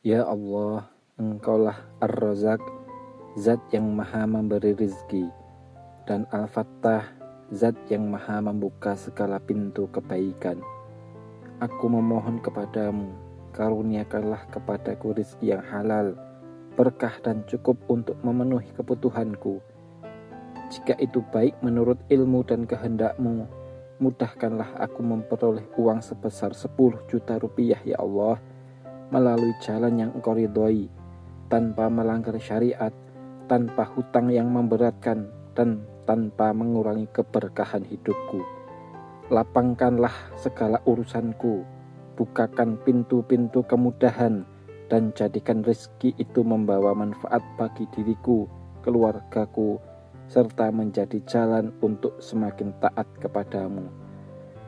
Ya Allah, Engkaulah Ar-Razak, Zat yang maha memberi rizki, dan Al-Fattah, Zat yang maha membuka segala pintu kebaikan. Aku memohon kepadamu, karuniakanlah kepadaku rizki yang halal, berkah dan cukup untuk memenuhi kebutuhanku. Jika itu baik menurut ilmu dan kehendakmu, mudahkanlah aku memperoleh uang sebesar 10 juta rupiah ya Allah, melalui jalan yang Engkau ridhoi, tanpa melanggar syariat, tanpa hutang yang memberatkan, dan tanpa mengurangi keberkahan hidupku. Lapangkanlah segala urusanku, bukakan pintu-pintu kemudahan, dan jadikan rezeki itu membawa manfaat bagi diriku, keluargaku, serta menjadi jalan untuk semakin taat kepadamu.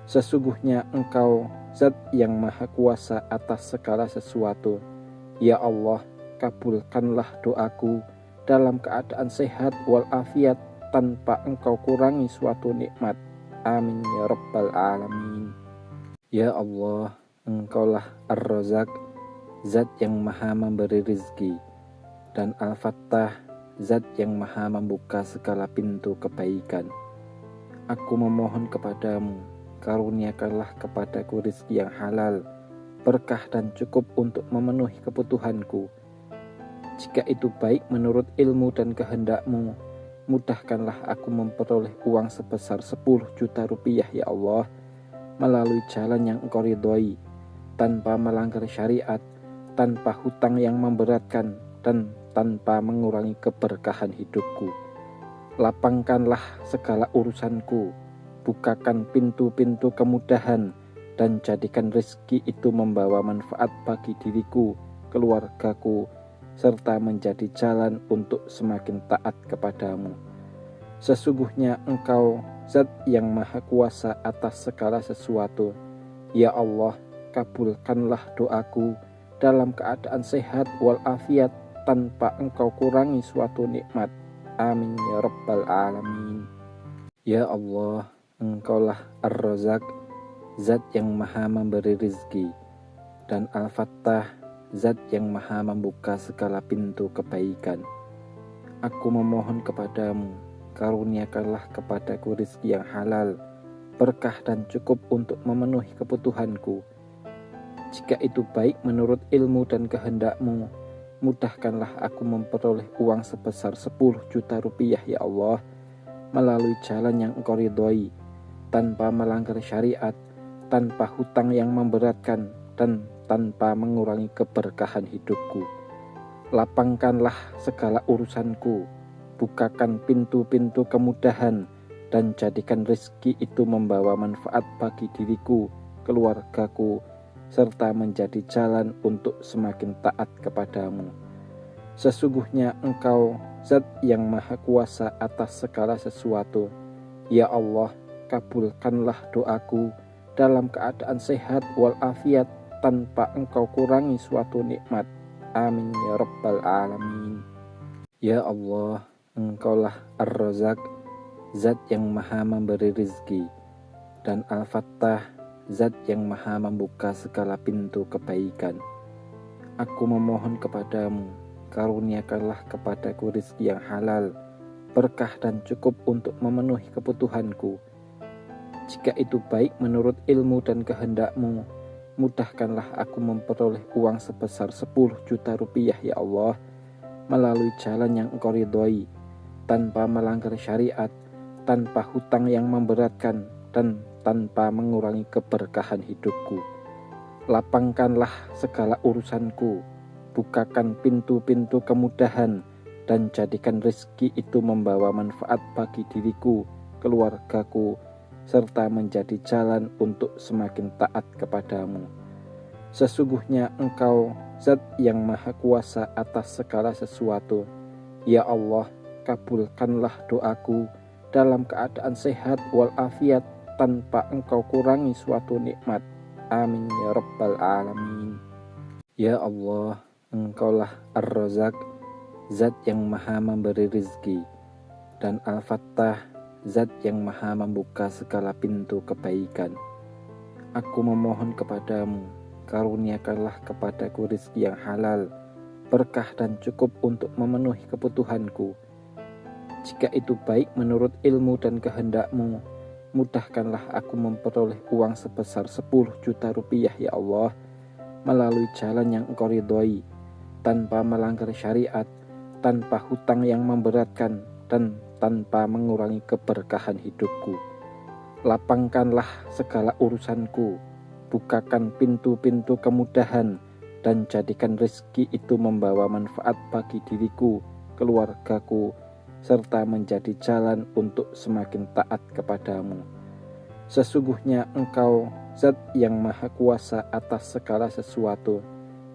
Sesungguhnya Engkau Zat yang maha kuasa atas segala sesuatu. Ya Allah, kabulkanlah doaku dalam keadaan sehat walafiat, tanpa Engkau kurangi suatu nikmat. Amin ya rabbal alamin. Ya Allah, Engkaulah Ar-Razak, Zat yang maha memberi rizki, dan Al-Fattah, Zat yang maha membuka segala pintu kebaikan. Aku memohon kepadamu, karuniakanlah kepadaku rizki yang halal, berkah dan cukup untuk memenuhi kebutuhanku. Jika itu baik menurut ilmu dan kehendakmu, mudahkanlah aku memperoleh uang sebesar 10 juta rupiah ya Allah, melalui jalan yang Engkau ridhoi, tanpa melanggar syariat, tanpa hutang yang memberatkan, dan tanpa mengurangi keberkahan hidupku. Lapangkanlah segala urusanku, bukakan pintu-pintu kemudahan, dan jadikan rezeki itu membawa manfaat bagi diriku, keluargaku, serta menjadi jalan untuk semakin taat kepadamu. Sesungguhnya Engkau Zat yang maha kuasa atas segala sesuatu. Ya Allah, kabulkanlah doaku dalam keadaan sehat walafiat, tanpa Engkau kurangi suatu nikmat. Amin ya rabbal alamin. Ya Allah, Engkaulah Ar-Razak, Zat yang maha memberi rizki, dan Al-Fattah, Zat yang maha membuka segala pintu kebaikan. Aku memohon kepadamu, karuniakanlah kepadaku rizki yang halal, berkah dan cukup untuk memenuhi kebutuhanku. Jika itu baik menurut ilmu dan kehendakmu, mudahkanlah aku memperoleh uang sebesar 10 juta rupiah ya Allah, melalui jalan yang Engkau ridhoi, tanpa melanggar syariat, tanpa hutang yang memberatkan, dan tanpa mengurangi keberkahan hidupku. Lapangkanlah segala urusanku, bukakan pintu-pintu kemudahan, dan jadikan rezeki itu membawa manfaat bagi diriku, keluargaku, serta menjadi jalan untuk semakin taat kepadamu. Sesungguhnya Engkau Zat yang maha kuasa atas segala sesuatu. Ya Allah, kabulkanlah doaku dalam keadaan sehat walafiat, tanpa Engkau kurangi suatu nikmat. Amin ya rabbal alamin. Ya Allah, Engkaulah Ar-Razak, Zat yang maha memberi rizki, dan Al-Fattah, Zat yang maha membuka segala pintu kebaikan. Aku memohon kepadamu, karuniakanlah kepadaku rizki yang halal, berkah dan cukup untuk memenuhi kebutuhanku. Jika itu baik menurut ilmu dan kehendakmu, mudahkanlah aku memperoleh uang sebesar 10 juta rupiah ya Allah, melalui jalan yang Engkau ridhoi, tanpa melanggar syariat, tanpa hutang yang memberatkan, dan tanpa mengurangi keberkahan hidupku. Lapangkanlah segala urusanku, bukakan pintu-pintu kemudahan, dan jadikan rezeki itu membawa manfaat bagi diriku, keluargaku, serta menjadi jalan untuk semakin taat kepadamu. Sesungguhnya Engkau Zat yang maha kuasa atas segala sesuatu. Ya Allah, kabulkanlah doaku dalam keadaan sehat walafiat, tanpa Engkau kurangi suatu nikmat. Amin ya rabbal alamin. Ya Allah, Engkaulah Ar-Razak, Zat yang maha memberi rizki, dan Al-Fattah, Zat yang maha membuka segala pintu kebaikan. Aku memohon kepadamu, karuniakanlah kepadaku rizki yang halal, berkah dan cukup untuk memenuhi kebutuhanku. Jika itu baik menurut ilmu dan kehendak-Mu, mudahkanlah aku memperoleh uang sebesar 10 juta rupiah ya Allah, melalui jalan yang Engkau ridhoi, tanpa melanggar syariat, tanpa hutang yang memberatkan, dan tanpa mengurangi keberkahan hidupku. Lapangkanlah segala urusanku, bukakan pintu-pintu kemudahan, dan jadikan rezeki itu membawa manfaat bagi diriku, keluargaku, serta menjadi jalan untuk semakin taat kepadamu. Sesungguhnya Engkau Zat yang Maha Kuasa atas segala sesuatu.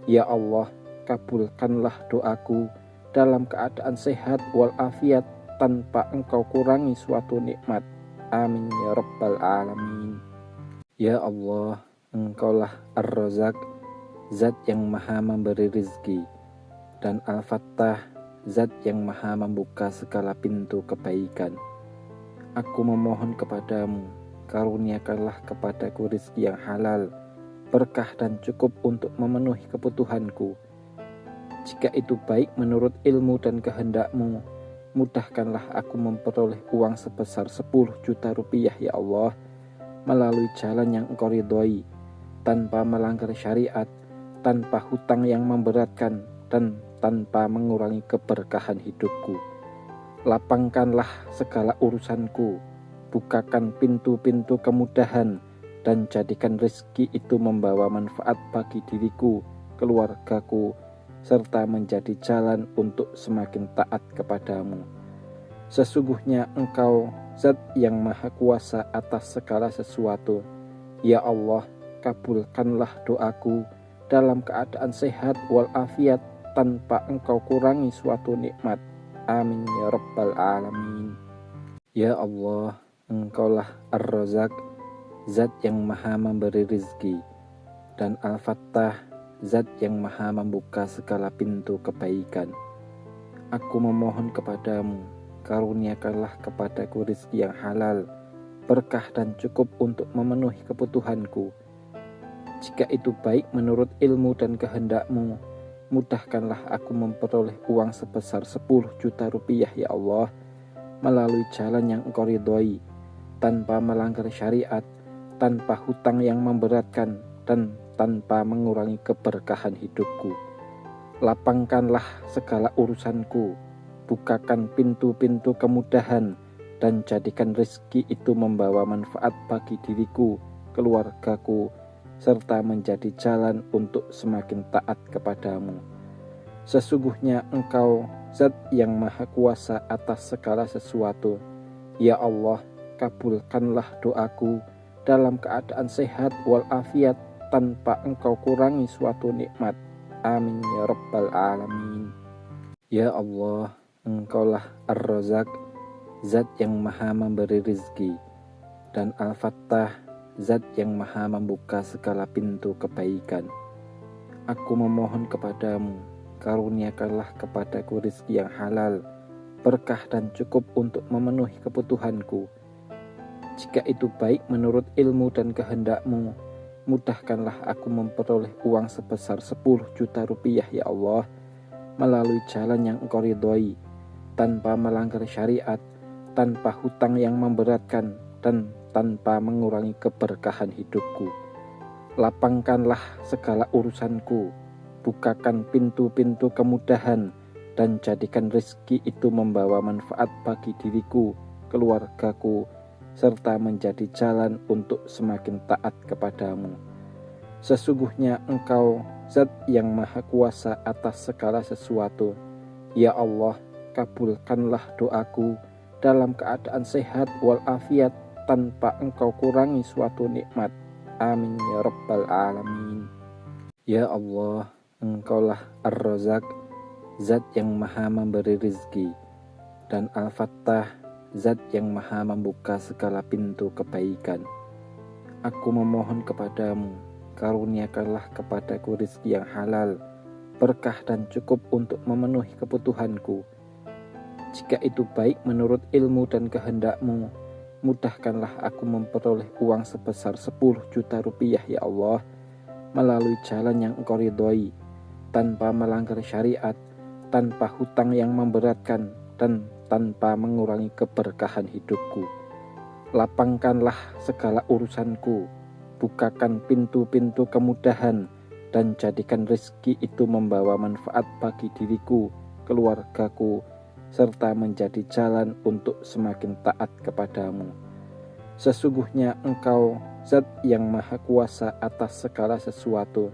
Ya Allah, kabulkanlah doaku dalam keadaan sehat walafiat, tanpa Engkau kurangi suatu nikmat. Amin ya Rabbal Alamin. Ya Allah, Engkaulah Ar-Razak, Zat yang Maha memberi rizki, dan Al-Fattah, Zat yang Maha membuka segala pintu kebaikan. Aku memohon kepadamu, karuniakanlah kepadaku rizki yang halal, berkah dan cukup untuk memenuhi kebutuhanku. Jika itu baik menurut ilmu dan kehendak-Mu, mudahkanlah aku memperoleh uang sebesar 10 juta rupiah ya Allah, melalui jalan yang Engkau ridhoi, tanpa melanggar syariat, tanpa hutang yang memberatkan, dan tanpa mengurangi keberkahan hidupku. Lapangkanlah segala urusanku, bukakan pintu-pintu kemudahan, dan jadikan rezeki itu membawa manfaat bagi diriku, keluargaku, serta menjadi jalan untuk semakin taat kepadamu. Sesungguhnya Engkau Zat yang Maha Kuasa atas segala sesuatu. Ya Allah, kabulkanlah doaku dalam keadaan sehat walafiat, tanpa Engkau kurangi suatu nikmat. Amin ya Rabbal Alamin. Ya Allah, Engkaulah Ar-Razak, Zat yang Maha memberi rizki, dan Al-Fattah, Zat yang Maha membuka segala pintu kebaikan. Aku memohon kepadamu, karuniakanlah kepadaku rizki yang halal, berkah dan cukup untuk memenuhi kebutuhanku. Jika itu baik menurut ilmu dan kehendak-Mu, mudahkanlah aku memperoleh uang sebesar 10 juta rupiah ya Allah, melalui jalan yang Engkau ridhoi, tanpa melanggar syariat, tanpa hutang yang memberatkan, dan tanpa mengurangi keberkahan hidupku. Lapangkanlah segala urusanku, bukakan pintu-pintu kemudahan, dan jadikan rezeki itu membawa manfaat bagi diriku, keluargaku, serta menjadi jalan untuk semakin taat kepadamu. Sesungguhnya Engkau Zat yang Maha Kuasa atas segala sesuatu. Ya Allah, kabulkanlah doaku dalam keadaan sehat walafiat, tanpa Engkau kurangi suatu nikmat. Amin ya Rabbal Alamin. Ya Allah, Engkaulah Ar-Razak, Zat yang Maha memberi rizki, dan Al-Fattah, Zat yang Maha membuka segala pintu kebaikan. Aku memohon kepadamu, karuniakanlah kepadaku rizki yang halal, berkah dan cukup untuk memenuhi kebutuhanku. Jika itu baik menurut ilmu dan kehendak-Mu, mudahkanlah aku memperoleh uang sebesar 10 juta rupiah ya Allah, melalui jalan yang Engkau ridhoi, tanpa melanggar syariat, tanpa hutang yang memberatkan, dan tanpa mengurangi keberkahan hidupku. Lapangkanlah segala urusanku, bukakan pintu-pintu kemudahan, dan jadikan rezeki itu membawa manfaat bagi diriku, keluargaku, serta menjadi jalan untuk semakin taat kepadamu. Sesungguhnya Engkau Zat yang Maha Kuasa atas segala sesuatu. Ya Allah, kabulkanlah doaku dalam keadaan sehat walafiat, tanpa Engkau kurangi suatu nikmat. Amin ya Rabbal Alamin. Ya Allah, Engkaulah Ar-Razak, Zat yang Maha memberi rizki, dan Al-Fattah, Zat yang Maha membuka segala pintu kebaikan. Aku memohon kepadamu, karuniakanlah kepadaku rizki yang halal, berkah dan cukup untuk memenuhi kebutuhanku. Jika itu baik menurut ilmu dan kehendak-Mu, mudahkanlah aku memperoleh uang sebesar 10 juta rupiah ya Allah, melalui jalan yang Engkau ridhoi, tanpa melanggar syariat, tanpa hutang yang memberatkan, dan tanpa mengurangi keberkahan hidupku. Lapangkanlah segala urusanku, bukakan pintu-pintu kemudahan, dan jadikan rezeki itu membawa manfaat bagi diriku, keluargaku, serta menjadi jalan untuk semakin taat kepadamu. Sesungguhnya Engkau Zat yang Maha Kuasa atas segala sesuatu.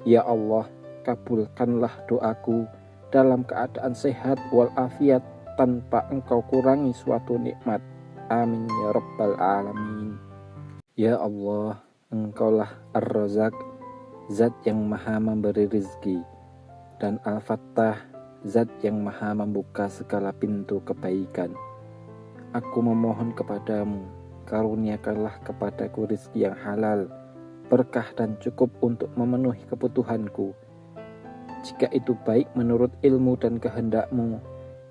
Ya Allah, kabulkanlah doaku dalam keadaan sehat walafiat, tanpa Engkau kurangi suatu nikmat. Amin ya Rabbal Alamin. Ya Allah, Engkaulah Ar-Razak, Zat yang Maha memberi rizki, dan Al-Fattah, Zat yang Maha membuka segala pintu kebaikan. Aku memohon kepadamu, karuniakanlah kepadaku rizki yang halal, berkah dan cukup untuk memenuhi kebutuhanku. Jika itu baik menurut ilmu dan kehendakmu,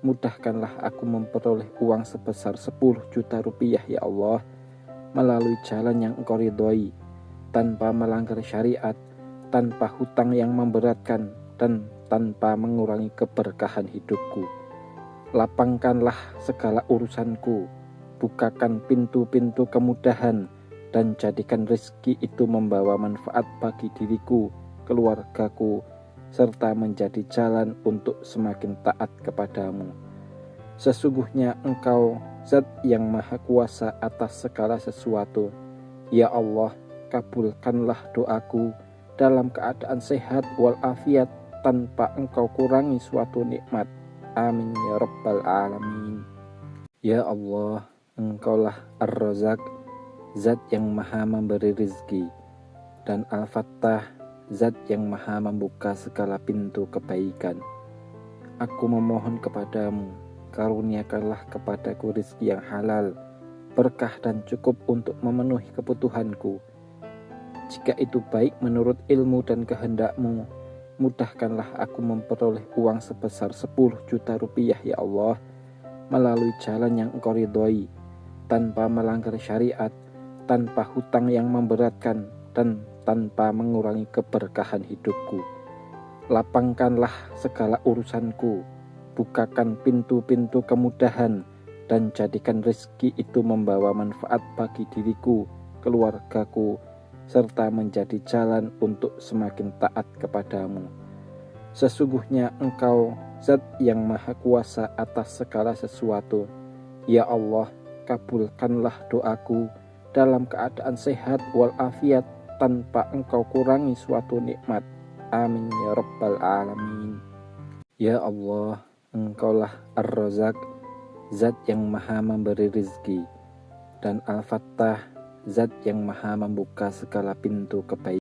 mudahkanlah aku memperoleh uang sebesar 10 juta rupiah ya Allah, melalui jalan yang Engkau ridhoi, tanpa melanggar syariat, tanpa hutang yang memberatkan, dan tanpa mengurangi keberkahan hidupku. Lapangkanlah segala urusanku, bukakan pintu-pintu kemudahan, dan jadikan rezeki itu membawa manfaat bagi diriku, keluargaku, serta menjadi jalan untuk semakin taat kepadamu. Sesungguhnya Engkau Zat yang Maha Kuasa atas segala sesuatu. Ya Allah, kabulkanlah doaku dalam keadaan sehat walafiat, tanpa Engkau kurangi suatu nikmat. Amin ya Rabbal Alamin. Ya Allah, Engkaulah Ar-Razak, Zat yang Maha memberi rizki, dan Al-Fattah, Zat yang Maha membuka segala pintu kebaikan. Aku memohon kepadamu, karuniakanlah kepadaku rizki yang halal, berkah dan cukup untuk memenuhi kebutuhanku. Jika itu baik menurut ilmu dan kehendakmu, mudahkanlah aku memperoleh uang sebesar 10 juta rupiah ya Allah, melalui jalan yang Engkau ridhoi, tanpa melanggar syariat, tanpa hutang yang memberatkan, dan tanpa mengurangi keberkahan hidupku. Lapangkanlah segala urusanku, bukakan pintu-pintu kemudahan, dan jadikan rezeki itu membawa manfaat bagi diriku, keluargaku, serta menjadi jalan untuk semakin taat kepadamu. Sesungguhnya Engkau Zat yang Maha Kuasa atas segala sesuatu. Ya Allah, kabulkanlah doaku dalam keadaan sehat walafiat, tanpa Engkau kurangi suatu nikmat. Amin ya Rabbal Alamin. Ya Allah, Engkaulah Ar-Razak, Zat yang Maha memberi rizki, dan Al-Fattah, Zat yang Maha membuka segala pintu kebaikan.